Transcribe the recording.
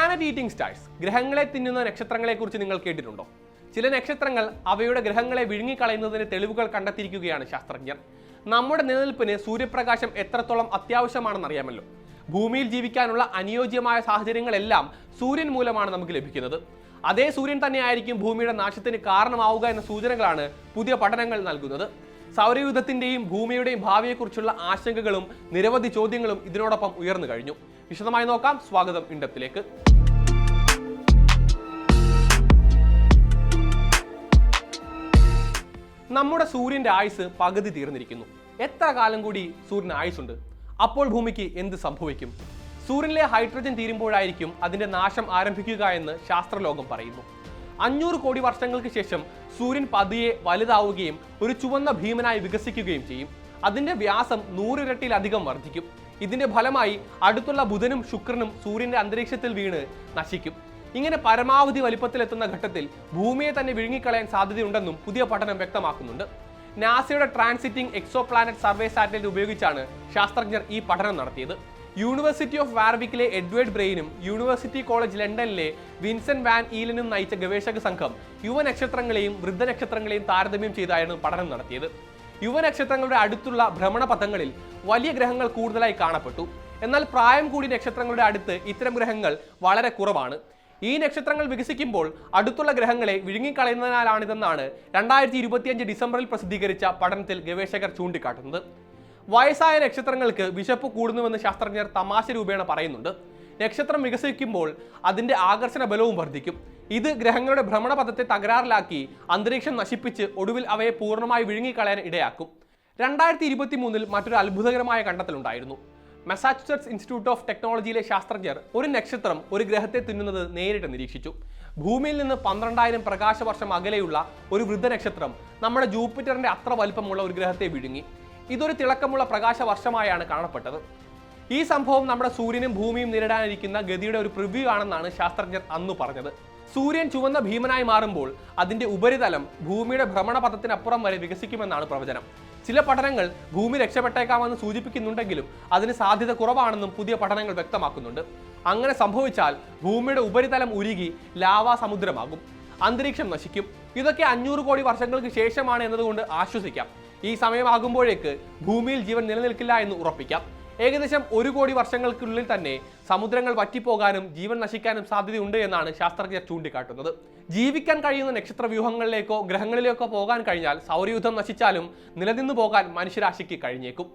Planet eating stars, ഗ്രഹങ്ങളെ തിന്നുന്ന നക്ഷത്രങ്ങളെക്കുറിച്ച് നിങ്ങൾ കേട്ടിട്ടുണ്ടോ? ചില നക്ഷത്രങ്ങൾ അവയുടെ ഗ്രഹങ്ങളെ വിഴുങ്ങിക്കളയുന്നതിന് തെളിവുകൾ കണ്ടെത്തിയിരിക്കുകയാണ് ശാസ്ത്രജ്ഞർ. നമ്മുടെ നിലനിൽപ്പിന് സൂര്യപ്രകാശം എത്രത്തോളം അത്യാവശ്യമാണെന്ന് അറിയാമല്ലോ. ഭൂമിയിൽ ജീവിക്കാനുള്ള അനുയോജ്യമായ സാഹചര്യങ്ങളെല്ലാം സൂര്യൻ മൂലമാണ് നമുക്ക് ലഭിക്കുന്നത്. അതേ സൂര്യൻ തന്നെയായിരിക്കും ഭൂമിയുടെ നാശത്തിന് കാരണമാവുക എന്ന സൂചനകളാണ് പുതിയ പഠനങ്ങൾ നൽകുന്നത്. സൗരയൂഥത്തിന്റെയും ഭൂമിയുടെയും ഭാവിയെക്കുറിച്ചുള്ള ആശങ്കകളും നിരവധി ചോദ്യങ്ങളും ഇതിനോടൊപ്പം ഉയർന്നു കഴിഞ്ഞു. വിശദമായി നോക്കാം. സ്വാഗതം ഇൻഡെപ്തിലേക്ക്. നമ്മുടെ സൂര്യന്റെ ആയുസ് പകുതി തീർന്നിരിക്കുന്നു. എത്ര കാലം കൂടി സൂര്യന് ആയുസുണ്ട്? അപ്പോൾ ഭൂമിക്ക് എന്ത് സംഭവിക്കും? സൂര്യനിലെ ഹൈഡ്രജൻ തീരുമ്പോഴായിരിക്കും അതിന്റെ നാശം ആരംഭിക്കുക എന്ന് ശാസ്ത്രലോകം പറയുന്നു. 500 കോടി വർഷങ്ങൾക്ക് ശേഷം സൂര്യൻ പതിയെ വലുതാവുകയും ഒരു ചുവന്ന ഭീമനായി വികസിക്കുകയും ചെയ്യും. അതിന്റെ വ്യാസം 100 ഇരട്ടിയിലധികം വർദ്ധിക്കും. ഇതിന്റെ ഫലമായി അടുത്തുള്ള ബുധനും ശുക്രനും സൂര്യന്റെ അന്തരീക്ഷത്തിൽ വീണ് നശിക്കും. ഇങ്ങനെ പരമാവധി വലിപ്പത്തിലെത്തുന്ന ഘട്ടത്തിൽ ഭൂമിയെ തന്നെ വിഴുങ്ങിക്കളയാൻ സാധ്യതയുണ്ടെന്നും പുതിയ പഠനം വ്യക്തമാക്കുന്നുണ്ട്. നാസയുടെ transiting exoplanet survey satellite ഉപയോഗിച്ചാണ് ശാസ്ത്രജ്ഞർ ഈ പഠനം നടത്തിയത്. യൂണിവേഴ്സിറ്റി ഓഫ് വാർവിക്കിലെ എഡ്വേർഡ് ബ്രെയിനും യൂണിവേഴ്സിറ്റി കോളേജ് ലണ്ടനിലെ വിൻസെന്റ് വാൻ ഈലനും നയിച്ച ഗവേഷക സംഘം യുവനക്ഷത്രങ്ങളെയും വൃദ്ധനക്ഷത്രങ്ങളെയും താരതമ്യം ചെയ്തായിരുന്നു പഠനം നടത്തിയത്. യുവനക്ഷത്രങ്ങളുടെ അടുത്തുള്ള ഭ്രമണപഥങ്ങളിൽ വലിയ ഗ്രഹങ്ങൾ കൂടുതലായി കാണപ്പെട്ടു. എന്നാൽ പ്രായം കൂടിയ നക്ഷത്രങ്ങളുടെ അടുത്ത് ഇത്തരം ഗ്രഹങ്ങൾ വളരെ കുറവാണ്. ഈ നക്ഷത്രങ്ങൾ വികസിക്കുമ്പോൾ അടുത്തുള്ള ഗ്രഹങ്ങളെ വിഴുങ്ങിക്കളയുന്നതിനാലാണിതെന്നാണ് 2025 ഡിസംബറിൽ പ്രസിദ്ധീകരിച്ച പഠനത്തിൽ ഗവേഷകർ ചൂണ്ടിക്കാട്ടുന്നത്. വയസ്സായ നക്ഷത്രങ്ങൾക്ക് വിശപ്പ് കൂടുന്നുവെന്ന് ശാസ്ത്രജ്ഞർ തമാശ രൂപേണ പറയുന്നുണ്ട്. നക്ഷത്രം വികസിക്കുമ്പോൾ അതിന്റെ ആകർഷണ ബലവും വർദ്ധിക്കും. ഇത് ഗ്രഹങ്ങളുടെ ഭ്രമണപഥത്തെ തകരാറിലാക്കി അന്തരീക്ഷം നശിപ്പിച്ച് ഒടുവിൽ അവയെ പൂർണ്ണമായി വിഴുങ്ങിക്കളയാൻ ഇടയാക്കും. 2023 മറ്റൊരു അത്ഭുതകരമായ കണ്ടെത്തലുണ്ടായിരുന്നു. മസാച്യുസെറ്റ്സ് ഇൻസ്റ്റിറ്റ്യൂട്ട് ഓഫ് ടെക്നോളജിയിലെ ശാസ്ത്രജ്ഞർ ഒരു നക്ഷത്രം ഒരു ഗ്രഹത്തെ തിന്നുന്നത് നേരിട്ട് നിരീക്ഷിച്ചു. ഭൂമിയിൽ നിന്ന് 12,000 പ്രകാശ വർഷം അകലെയുള്ള ഒരു വൃദ്ധനക്ഷത്രം നമ്മുടെ ജൂപ്പിറ്ററിന്റെ അത്ര വലിപ്പമുള്ള ഒരു ഗ്രഹത്തെ വിഴുങ്ങി. ഇതൊരു തിളക്കമുള്ള പ്രകാശ വർഷമായാണ് കാണപ്പെട്ടത്. ഈ സംഭവം നമ്മുടെ സൂര്യനും ഭൂമിയും നേരിടാനിരിക്കുന്ന ഗതിയുടെ ഒരു പ്രിവ്യൂ ആണെന്നാണ് ശാസ്ത്രജ്ഞർ അന്ന് പറഞ്ഞത്. സൂര്യൻ ചുവന്ന ഭീമനായി മാറുമ്പോൾ അതിന്റെ ഉപരിതലം ഭൂമിയുടെ ഭ്രമണപഥത്തിനപ്പുറം വരെ വികസിക്കുമെന്നാണ് പ്രവചനം. ചില പഠനങ്ങൾ ഭൂമി രക്ഷപ്പെട്ടേക്കാമെന്ന് സൂചിപ്പിക്കുന്നുണ്ടെങ്കിലും അതിന് സാധ്യത കുറവാണെന്നും പുതിയ പഠനങ്ങൾ വ്യക്തമാക്കുന്നുണ്ട്. അങ്ങനെ സംഭവിച്ചാൽ ഭൂമിയുടെ ഉപരിതലം ഉരുകി ലാവാ സമുദ്രമാകും, അന്തരീക്ഷം നശിക്കും. ഇതൊക്കെ 500 കോടി വർഷങ്ങൾക്ക് ശേഷമാണ് എന്നതുകൊണ്ട് ആശ്വസിക്കാം. ഈ സമയമാകുമ്പോഴേക്ക് ഭൂമിയിൽ ജീവൻ നിലനിൽക്കില്ല എന്ന് ഉറപ്പിക്കാം. ഏകദേശം 1 കോടി വർഷങ്ങൾക്കുള്ളിൽ തന്നെ സമുദ്രങ്ങൾ വറ്റിപ്പോകാനും ജീവൻ നശിക്കാനും സാധ്യതയുണ്ട് എന്നാണ് ശാസ്ത്രജ്ഞർ ചൂണ്ടിക്കാട്ടുന്നത്. ജീവിക്കാൻ കഴിയുന്ന നക്ഷത്ര വ്യൂഹങ്ങളിലേക്കോ ഗ്രഹങ്ങളിലേക്കോ പോകാൻ കഴിഞ്ഞാൽ സൗരയൂഥം നശിച്ചാലും നിലനിന്നു പോകാൻ മനുഷ്യരാശിക്ക് കഴിഞ്ഞേക്കും.